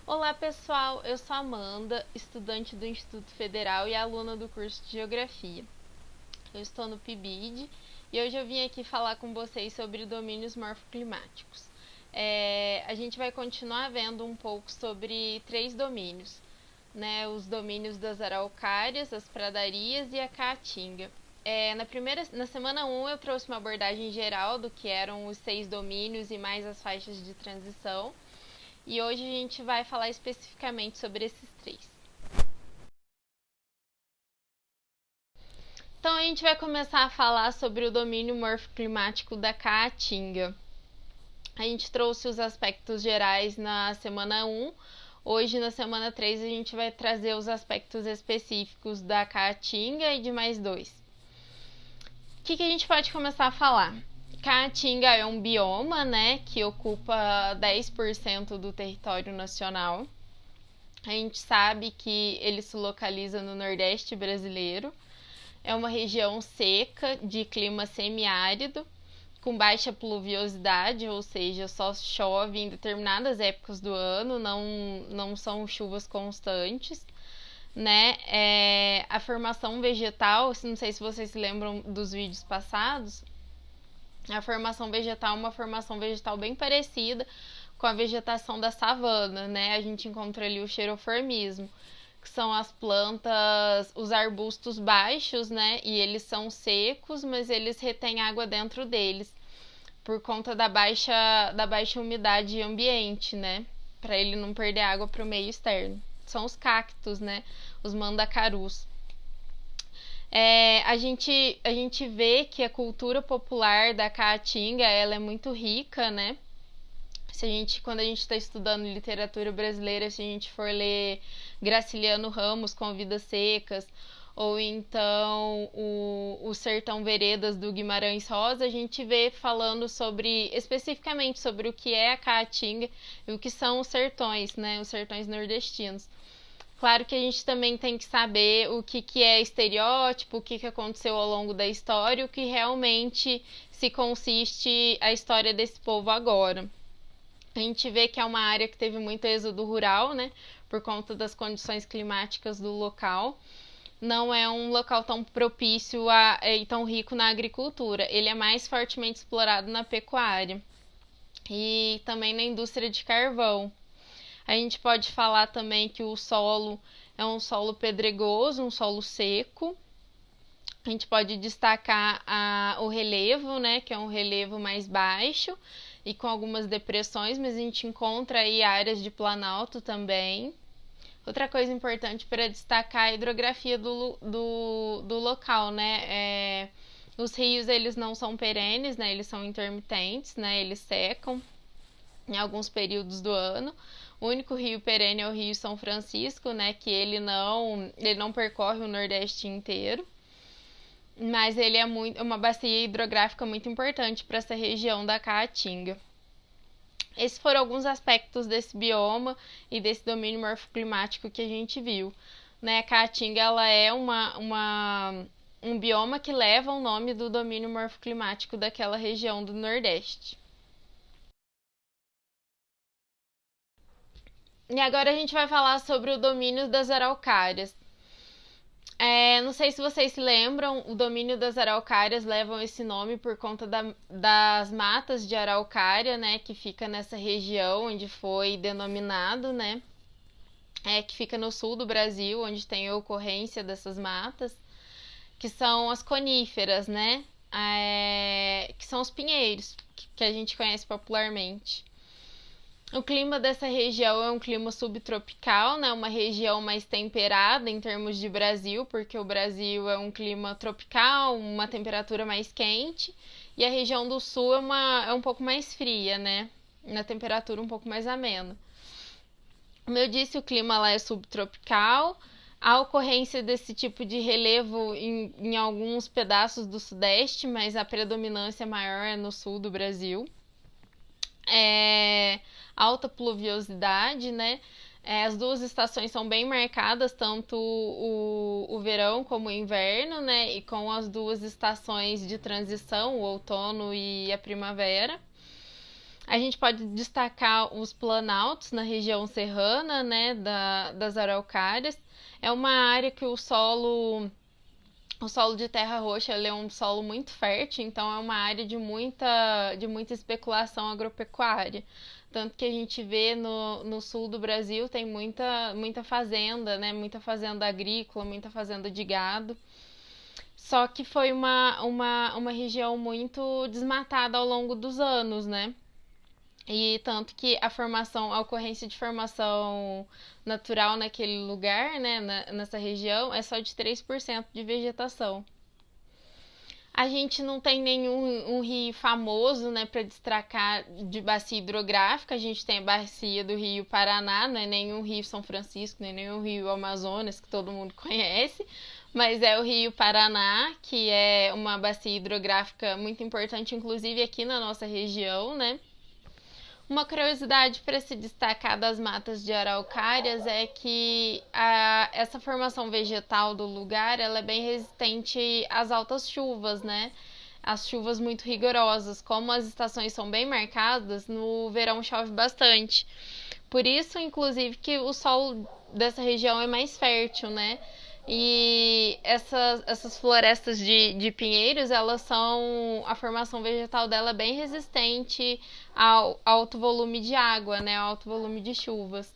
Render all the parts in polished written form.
Olá pessoal, eu sou Amanda, estudante do Instituto Federal e aluna do curso de Geografia. Eu estou no PIBID e hoje eu vim aqui falar com vocês sobre domínios morfoclimáticos. A gente vai continuar vendo um pouco sobre 3 domínios, né? Os domínios das araucárias, as pradarias e a caatinga. Na semana 1 eu trouxe uma abordagem geral do que eram os 6 domínios e mais as faixas de transição. E hoje a gente vai falar especificamente sobre esses 3. Então a gente vai começar a falar sobre o domínio morfoclimático da caatinga. A gente trouxe os aspectos gerais na semana 1. Hoje, na semana 3, a gente vai trazer os aspectos específicos da caatinga e de mais 2. O que a gente pode começar a falar? Caatinga é um bioma, né, que ocupa 10% do território nacional. A gente sabe que ele se localiza no Nordeste brasileiro. É uma região seca, de clima semiárido, com baixa pluviosidade, ou seja, só chove em determinadas épocas do ano, não são chuvas constantes, né? A formação vegetal, não sei se vocês se lembram dos vídeos passados, a formação vegetal é uma formação vegetal bem parecida com a vegetação da savana, né? A gente encontra ali o xeroformismo, que são as plantas, os arbustos baixos, né? E eles são secos, mas eles retêm água dentro deles, por conta da baixa umidade ambiente, né? Para ele não perder água para o meio externo. São os cactos, né? Os mandacarus. A gente vê que a cultura popular da Caatinga ela é muito rica, né? Quando a gente está estudando literatura brasileira, se a gente for ler Graciliano Ramos com Vidas Secas, ou então o Sertão Veredas do Guimarães Rosa, a gente vê falando especificamente sobre o que é a Caatinga e o que são os sertões, né? Os sertões nordestinos. Claro que a gente também tem que saber o que é estereótipo, o que aconteceu ao longo da história, o que realmente se consiste a história desse povo agora. A gente vê que é uma área que teve muito êxodo rural, né, por conta das condições climáticas do local. Não é um local tão propício e tão rico na agricultura. Ele é mais fortemente explorado na pecuária e também na indústria de carvão. A gente pode falar também que o solo é um solo pedregoso, um solo seco. A gente pode destacar o relevo, né, que é um relevo mais baixo e com algumas depressões, mas a gente encontra aí áreas de planalto também. Outra coisa importante para destacar é a hidrografia do local, né? Os rios, eles não são perenes, né? Eles são intermitentes, né? Eles secam em alguns períodos do ano. O único rio perene é o Rio São Francisco, né? Que ele não percorre o Nordeste inteiro, mas ele é uma bacia hidrográfica muito importante para essa região da Caatinga. Esses foram alguns aspectos desse bioma e desse domínio morfoclimático que a gente viu, né? A Caatinga ela é um bioma que leva o nome do domínio morfoclimático daquela região do Nordeste. E agora a gente vai falar sobre o domínio das araucárias. Não sei se vocês se lembram, o domínio das araucárias levam esse nome por conta das matas de araucária, né, que fica nessa região onde foi denominado, né, que fica no sul do Brasil, onde tem a ocorrência dessas matas, que são as coníferas, né, que são os pinheiros, que a gente conhece popularmente. O clima dessa região é um clima subtropical, né? Uma região mais temperada em termos de Brasil, porque o Brasil é um clima tropical, uma temperatura mais quente, e a região do sul é um pouco mais fria, né? Na temperatura um pouco mais amena. Como eu disse, o clima lá é subtropical. Há ocorrência desse tipo de relevo em alguns pedaços do sudeste, mas a predominância maior é no sul do Brasil. Alta pluviosidade, né? As duas estações são bem marcadas, tanto o verão como o inverno, né? E com as duas estações de transição, o outono e a primavera. A gente pode destacar os planaltos na região serrana, né, das araucárias. É uma área que o solo de terra roxa ele é um solo muito fértil, então é uma área de muita especulação agropecuária. Tanto que a gente vê no sul do Brasil tem muita fazenda, né? Muita fazenda agrícola, muita fazenda de gado. Só que foi uma região muito desmatada ao longo dos anos, né? E tanto que a ocorrência de formação natural naquele lugar, né, nessa região, é só de 3% de vegetação. A gente não tem nenhum rio famoso, né, para destacar de bacia hidrográfica. A gente tem a bacia do Rio Paraná, não é nenhum rio São Francisco, nem nenhum rio Amazonas, que todo mundo conhece, mas é o Rio Paraná, que é uma bacia hidrográfica muito importante, inclusive aqui na nossa região, né? Uma curiosidade para se destacar das matas de araucárias é que essa formação vegetal do lugar ela é bem resistente às altas chuvas, né? As chuvas muito rigorosas. Como as estações são bem marcadas, no verão chove bastante. Por isso, inclusive, que o solo dessa região é mais fértil, né? E essas florestas de pinheiros, elas são. A formação vegetal dela é bem resistente ao alto volume de água, né? Ao alto volume de chuvas.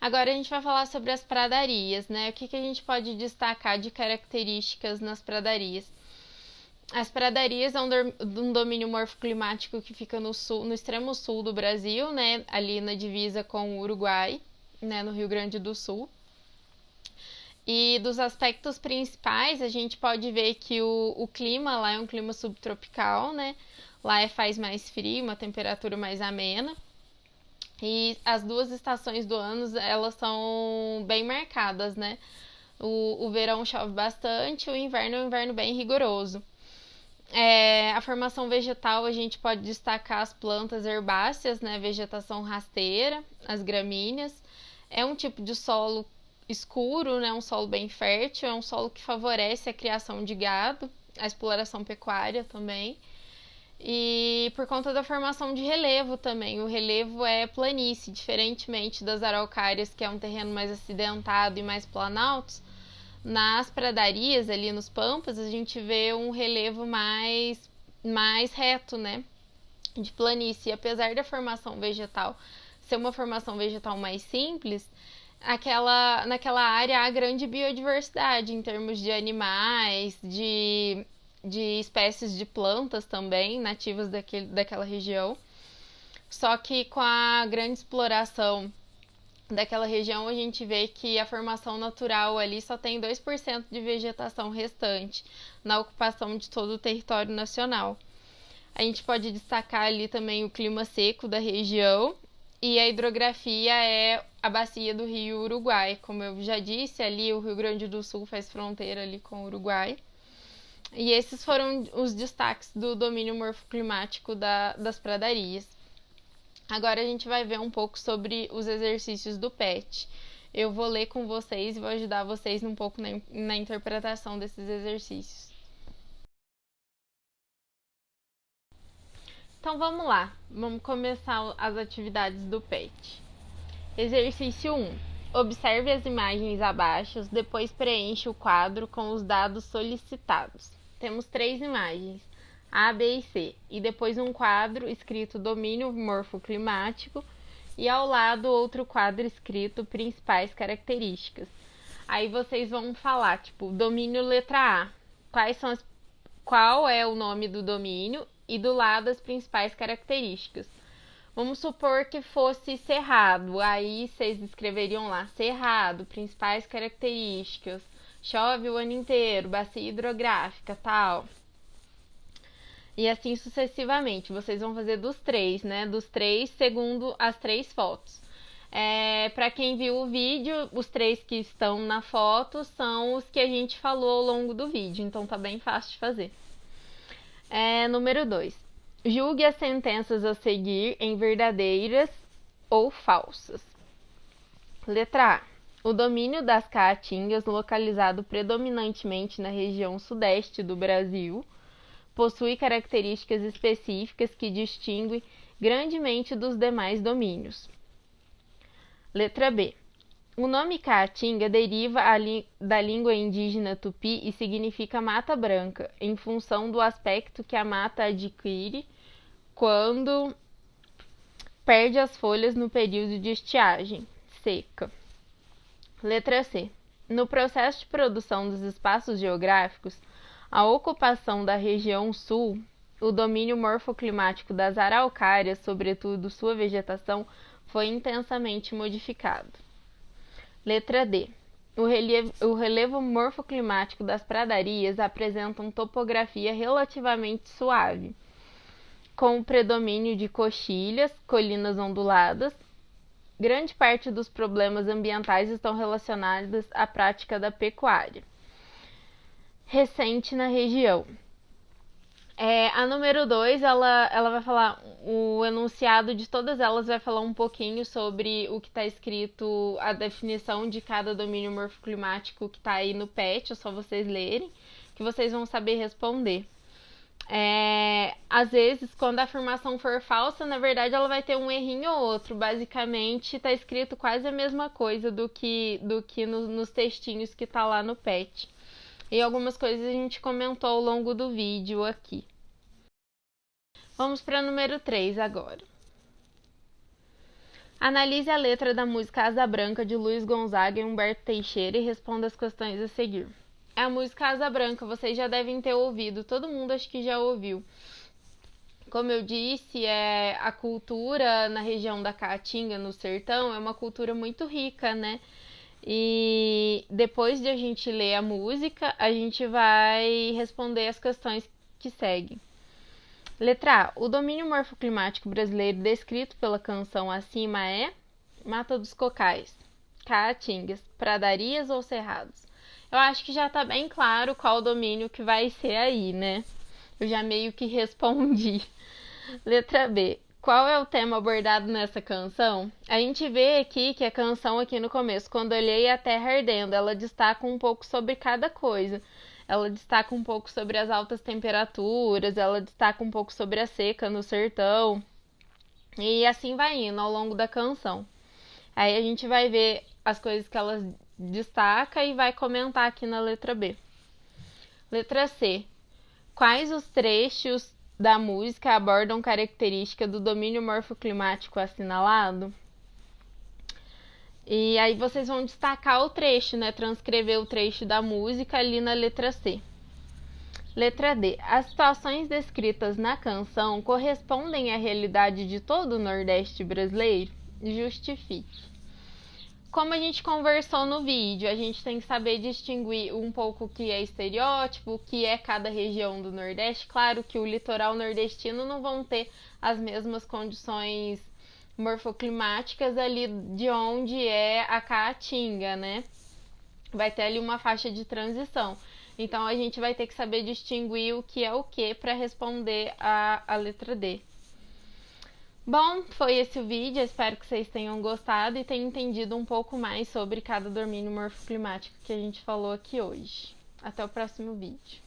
Agora a gente vai falar sobre as pradarias, né? O que a gente pode destacar de características nas pradarias? As pradarias é um domínio morfoclimático que fica no sul, no extremo sul do Brasil, né? Ali na divisa com o Uruguai, né? No Rio Grande do Sul. E dos aspectos principais, a gente pode ver que o clima lá é um clima subtropical, né? Lá faz mais frio, uma temperatura mais amena. E as duas estações do ano, elas são bem marcadas, né? O verão chove bastante, o inverno é um inverno bem rigoroso. A formação vegetal, a gente pode destacar as plantas herbáceas, né? Vegetação rasteira, as gramíneas. É um tipo de solo escuro, né? Um solo bem fértil, é um solo que favorece a criação de gado, a exploração pecuária também. E por conta da formação de relevo também. O relevo é planície, diferentemente das araucárias, que é um terreno mais acidentado e mais planaltos. Nas pradarias, ali nos pampas, a gente vê um relevo mais reto, né? De planície. E apesar da formação vegetal ser uma formação vegetal mais simples, naquela área há grande biodiversidade em termos de animais, de espécies de plantas também nativas daquela região. Só que com a grande exploração daquela região, a gente vê que a formação natural ali só tem 2% de vegetação restante na ocupação de todo o território nacional. A gente pode destacar ali também o clima seco da região e a hidrografia é a bacia do Rio Uruguai. Como eu já disse, ali o Rio Grande do Sul faz fronteira ali com o Uruguai. E esses foram os destaques do domínio morfoclimático das pradarias. Agora a gente vai ver um pouco sobre os exercícios do PET. Eu vou ler com vocês e vou ajudar vocês um pouco na interpretação desses exercícios. Então vamos lá, vamos começar as atividades do PET. Exercício 1. Observe as imagens abaixo, depois preencha o quadro com os dados solicitados. Temos 3 imagens, A, B e C, e depois um quadro escrito domínio morfoclimático e ao lado outro quadro escrito principais características. Aí vocês vão falar, tipo, domínio letra A, qual é o nome do domínio e do lado as principais características. Vamos supor que fosse cerrado, aí vocês escreveriam lá, cerrado, principais características, chove o ano inteiro, bacia hidrográfica, tal. E assim sucessivamente, vocês vão fazer dos 3, né? Dos 3 segundo as 3 fotos. Para quem viu o vídeo, os 3 que estão na foto são os que a gente falou ao longo do vídeo, então tá bem fácil de fazer. Número 2. Julgue as sentenças a seguir em verdadeiras ou falsas. Letra A. O domínio das caatingas, localizado predominantemente na região sudeste do Brasil, possui características específicas que distinguem grandemente dos demais domínios. Letra B. O nome Caatinga deriva da língua indígena tupi e significa mata branca, em função do aspecto que a mata adquire quando perde as folhas no período de estiagem, seca. Letra C. No processo de produção dos espaços geográficos, a ocupação da região sul, o domínio morfoclimático das araucárias, sobretudo sua vegetação, foi intensamente modificado. Letra D. O relevo morfoclimático das pradarias apresenta uma topografia relativamente suave, com o predomínio de coxilhas, colinas onduladas. Grande parte dos problemas ambientais estão relacionados à prática da pecuária recente na região. A número 2, ela vai falar, o enunciado de todas elas vai falar um pouquinho sobre o que está escrito, a definição de cada domínio morfoclimático que está aí no PET, é só vocês lerem, que vocês vão saber responder. Às vezes, quando a afirmação for falsa, na verdade ela vai ter um errinho ou outro. Basicamente, está escrito quase a mesma coisa do que nos textinhos que está lá no PET. E algumas coisas a gente comentou ao longo do vídeo aqui. Vamos para o número 3 agora. Analise a letra da música Asa Branca de Luiz Gonzaga e Humberto Teixeira e responda as questões a seguir. A música Asa Branca, vocês já devem ter ouvido, todo mundo acho que já ouviu. Como eu disse, a cultura na região da Caatinga, no sertão, é uma cultura muito rica, né? E depois de a gente ler a música, a gente vai responder as questões que seguem. Letra A. O domínio morfoclimático brasileiro descrito pela canção acima é Mata dos Cocais, Caatingas, pradarias ou cerrados? Eu acho que já tá bem claro qual o domínio que vai ser aí, né? Eu já meio que respondi. Letra B. Qual é o tema abordado nessa canção? A gente vê aqui que a canção aqui no começo, quando olhei a terra ardendo, ela destaca um pouco sobre cada coisa. Ela destaca um pouco sobre as altas temperaturas, ela destaca um pouco sobre a seca no sertão. E assim vai indo ao longo da canção. Aí a gente vai ver as coisas que ela destaca e vai comentar aqui na letra B. Letra C. Quais os trechos da música abordam característica do domínio morfoclimático assinalado? E aí vocês vão destacar o trecho, né? Transcrever o trecho da música ali na letra C. Letra D. As situações descritas na canção correspondem à realidade de todo o Nordeste brasileiro? Justifique. Como a gente conversou no vídeo, a gente tem que saber distinguir um pouco o que é estereótipo, o que é cada região do Nordeste. Claro que o litoral nordestino não vão ter as mesmas condições morfoclimáticas ali de onde é a Caatinga, né? Vai ter ali uma faixa de transição. Então, a gente vai ter que saber distinguir o que é o que para responder a letra D. Bom, foi esse o vídeo, espero que vocês tenham gostado e tenham entendido um pouco mais sobre cada domínio morfoclimático que a gente falou aqui hoje. Até o próximo vídeo.